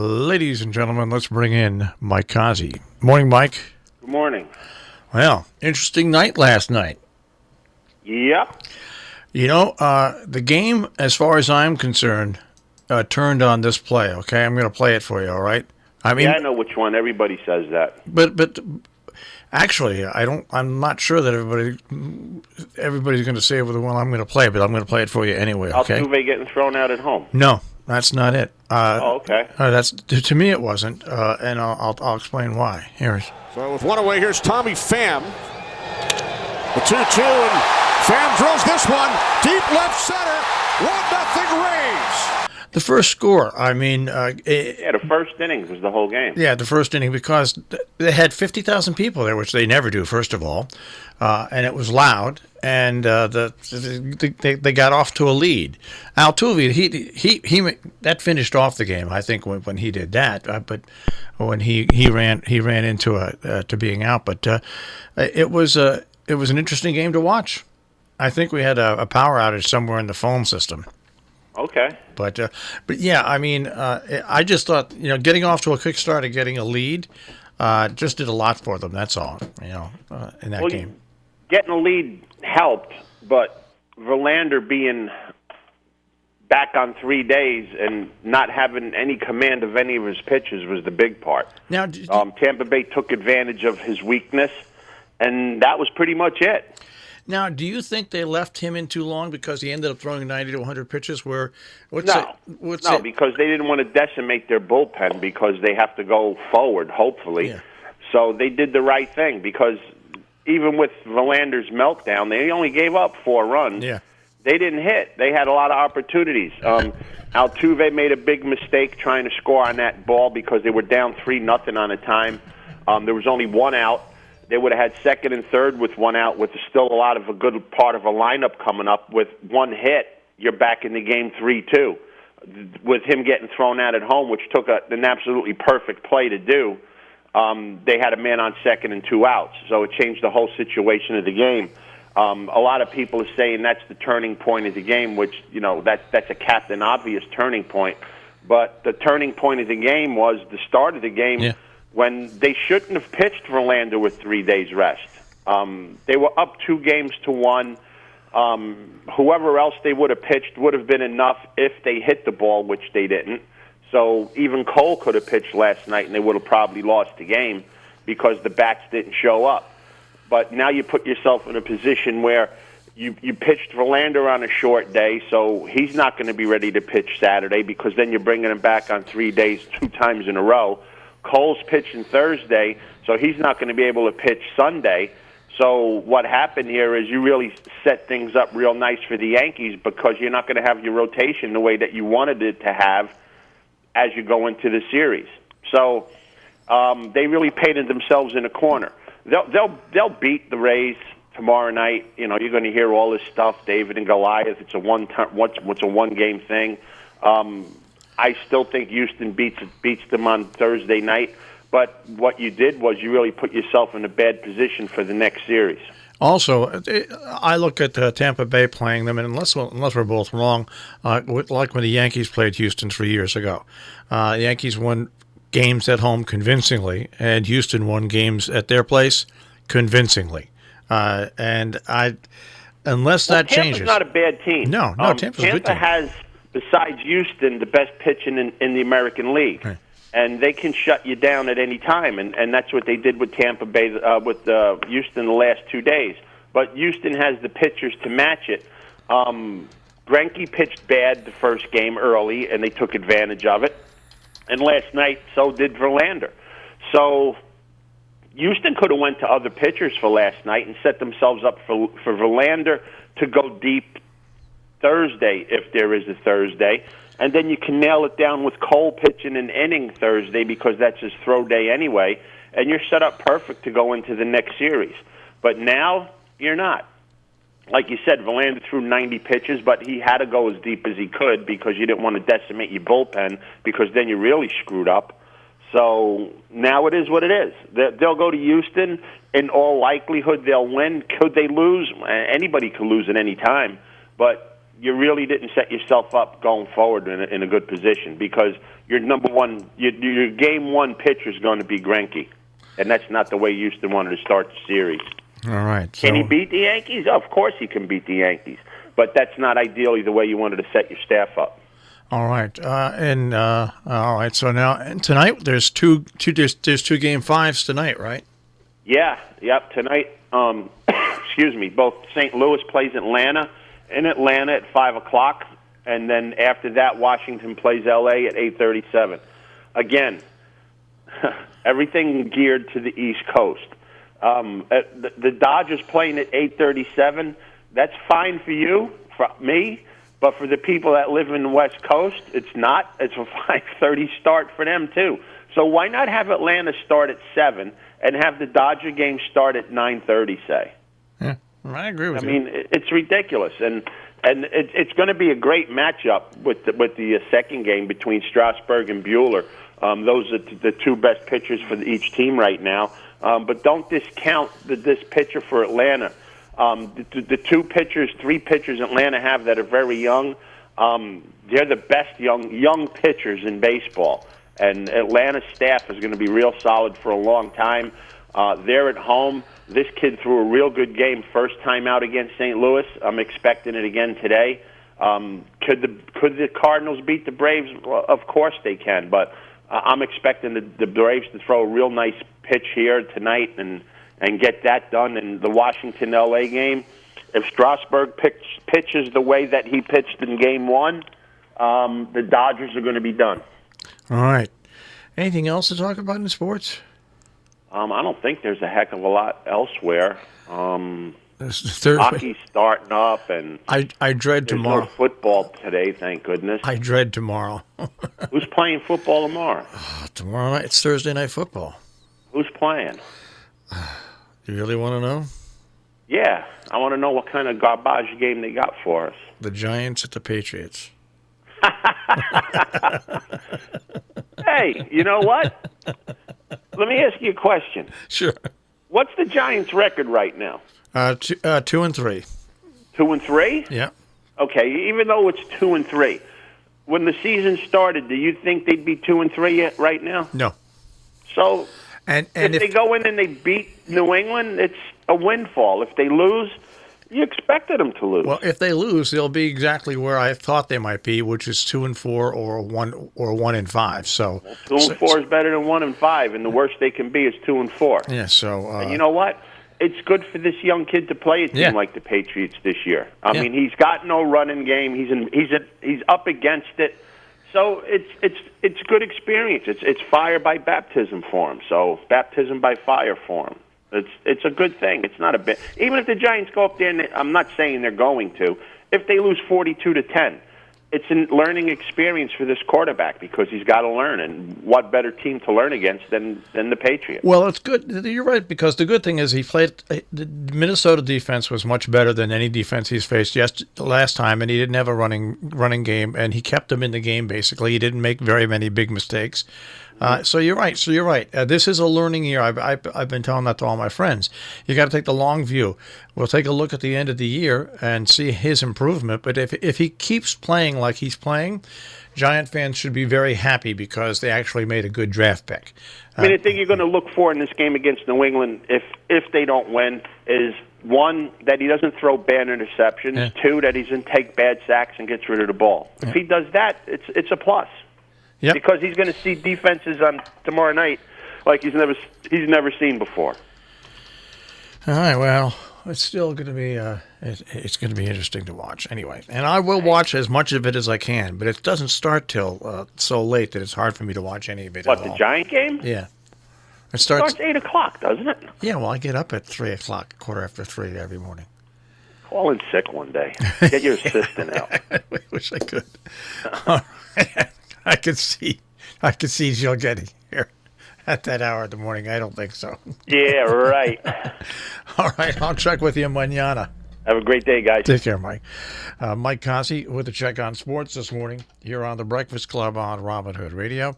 Ladies and gentlemen, let's bring in Mike Cozzi. Morning, Mike. Good morning. Well, interesting night last night. Yep. You know, the game, as far as I'm concerned, turned on this play, okay? I'm going to play it for you, all right? I mean, yeah, I know which one. Everybody says that. But actually, I'm not sure that everybody's going to say the one I'm going to play, but I'm going to play it for you anyway, okay? Altuve getting thrown out at home. No, that's not it. Okay. That's to me it wasn't, and I'll explain why. Here's. So with one away, here's Tommy Pham. The 2-2, and Pham drills this one deep left center. 1-0 Rays. The first score, I mean... the first innings was the whole game. Yeah, the first inning, because they had 50,000 people there, which they never do, first of all. And it was loud, and they got off to a lead. Altuve, he that finished off the game, I think, when he did that. But when he ran into to being out. But it was an interesting game to watch. I think we had a power outage somewhere in the phone system. Okay. But yeah, I mean, I just thought, getting off to a quick start and getting a lead just did a lot for them. That's all, in that game. Getting a lead helped, but Verlander being back on 3 days and not having any command of any of his pitches was the big part. Now, Tampa Bay took advantage of his weakness, and that was pretty much it. Now, do you think they left him in too long because he ended up throwing 90 to 100 pitches? No, because they didn't want to decimate their bullpen because they have to go forward, hopefully. Yeah. So they did the right thing because even with Verlander's meltdown, they only gave up 4 runs. Yeah. They didn't hit. They had a lot of opportunities. Altuve made a big mistake trying to score on that ball because they were down 3-0 on a time. There was only 1 out. They would have had second and third with 1 out, with still a lot of a good part of a lineup coming up. With 1 hit, you're back in the game 3-2. With him getting thrown out at home, which took an absolutely perfect play to do, they had a man on second and 2 outs. So it changed the whole situation of the game. A lot of people are saying that's the turning point of the game, which, that's a Captain Obvious turning point. But the turning point of the game was the start of the game. Yeah. When they shouldn't have pitched Verlander with 3 days rest. They were up 2-1. Whoever else they would have pitched would have been enough if they hit the ball, which they didn't. So even Cole could have pitched last night, and they would have probably lost the game because the bats didn't show up. But now you put yourself in a position where you pitched Verlander on a short day, so he's not going to be ready to pitch Saturday because then you're bringing him back on 3 days 2 times in a row. Cole's pitching Thursday, so he's not going to be able to pitch Sunday. So what happened here is you really set things up real nice for the Yankees because you're not going to have your rotation the way that you wanted it to have as you go into the series. So they really painted themselves in a corner. They'll beat the Rays tomorrow night. You're going to hear all this stuff, David and Goliath. It's a one-game thing. I still think Houston beats them on Thursday night. But what you did was you really put yourself in a bad position for the next series. Also, I look at Tampa Bay playing them, and unless we're both wrong, like when the Yankees played Houston 3 years ago, the Yankees won games at home convincingly, and Houston won games at their place convincingly. Unless that changes, Tampa's not a bad team. No, Tampa's a good team. Tampa has, besides Houston, the best pitching in the American League. Right. And they can shut you down at any time, and that's what they did with Tampa Bay, with Houston the last 2 days. But Houston has the pitchers to match it. Greinke pitched bad the first game early, and they took advantage of it. And last night, so did Verlander. So Houston could have went to other pitchers for last night and set themselves up for Verlander to go deep Thursday, if there is a Thursday. And then you can nail it down with Cole pitching an inning Thursday because that's his throw day anyway, and you're set up perfect to go into the next series. But now you're not. Like you said, Verlander threw 90 pitches, but he had to go as deep as he could because you didn't want to decimate your bullpen because then you really screwed up. So now it is what it is. They'll go to Houston. In all likelihood, they'll win. Could they lose? Anybody could lose at any time, but you really didn't set yourself up going forward in a good position because your number one, your game one pitcher is going to be Greinke, and that's not the way Houston wanted to start the series. All right. Can he beat the Yankees? Of course he can beat the Yankees, but that's not ideally the way you wanted to set your staff up. All right. All right. So now tonight there's two game fives tonight, right? Yeah. Yep. Tonight. Excuse me. Both St. Louis plays Atlanta in Atlanta at 5:00, and then after that, Washington plays L.A. at 8:37. Again, everything geared to the East Coast. The Dodgers playing at 8:37. That's fine for you, for me. But for the people that live in the West Coast, it's not. It's a 5:30 start for them, too. So why not have Atlanta start at 7 and have the Dodger game start at 9:30, say? Yeah, I agree with you. I mean, it's ridiculous. And it's going to be a great matchup with the second game between Strasburg and Buehler. Those are the two best pitchers for each team right now. But don't discount this pitcher for Atlanta. The three pitchers Atlanta have that are very young, they're the best young pitchers in baseball. And Atlanta's staff is going to be real solid for a long time. They're at home. This kid threw a real good game first time out against St. Louis. I'm expecting it again today. Could the Cardinals beat the Braves? Well, of course they can, but I'm expecting the Braves to throw a real nice pitch here tonight and get that done in the Washington-L.A. game. If Strasburg pitches the way that he pitched in Game 1, the Dodgers are going to be done. All right. Anything else to talk about in sports? I don't think there's a heck of a lot elsewhere. Hockey's starting up, and I dread tomorrow. No football today, thank goodness. I dread tomorrow. Who's playing football tomorrow? Tomorrow night, it's Thursday Night Football. Who's playing? You really want to know? Yeah, I want to know what kind of garbage game they got for us. The Giants at the Patriots. Hey, you know what? Let me ask you a question. Sure. What's the Giants' record right now? 2-3. 2-3? Yeah. Okay, even though it's 2-3, when the season started, do you think they'd be 2-3 yet right now? No. So, and if they go in and they beat New England, it's a windfall. If they lose, you expected them to lose. Well, if they lose, they'll be exactly where I thought they might be, which is 2-4 or 1-5. So 2-4 is better than 1-5, and the worst they can be is 2-4. Yeah. So and you know what? It's good for this young kid to play a team like the Patriots this year. I mean, he's got no running game. He's up against it. So it's good experience. It's fire by baptism for him. So baptism by fire for him. It's a good thing. It's not a bit. Even if the Giants go up there, and I'm not saying they're going to. If they lose 42-10, it's a learning experience for this quarterback because he's got to learn. And what better team to learn against than the Patriots? Well, it's good. You're right, because the good thing is the Minnesota defense was much better than any defense he's faced last time, and he didn't have a running game, and he kept them in the game basically. He didn't make very many big mistakes. So you're right. This is a learning year. I've been telling that to all my friends. You got to take the long view. We'll take a look at the end of the year and see his improvement. But if he keeps playing like he's playing, Giant fans should be very happy because they actually made a good draft pick. I mean, the thing you're going to look for in this game against New England, if they don't win, is one, that he doesn't throw bad interceptions. Yeah. Two, that he doesn't take bad sacks and gets rid of the ball. Yeah. If he does that, it's a plus. Yep. Because he's going to see defenses on tomorrow night like he's never seen before. All right. Well, it's still going to be it's going to be interesting to watch anyway. And I will watch as much of it as I can, but it doesn't start till so late that it's hard for me to watch any of it. What, at the all. Giant game? Yeah. It starts 8:00, doesn't it? Yeah. Well, I get up at 3:00, 3:15 every morning. Call in sick one day. Get your assistant out. I wish I could. All right. I could see she'll get here at that hour in the morning. I don't think so. Yeah, right. All right, I'll check with you mañana. Have a great day, guys. Take care, Mike. Mike Cozzi with the Check on Sports this morning here on the Breakfast Club on Robin Hood Radio.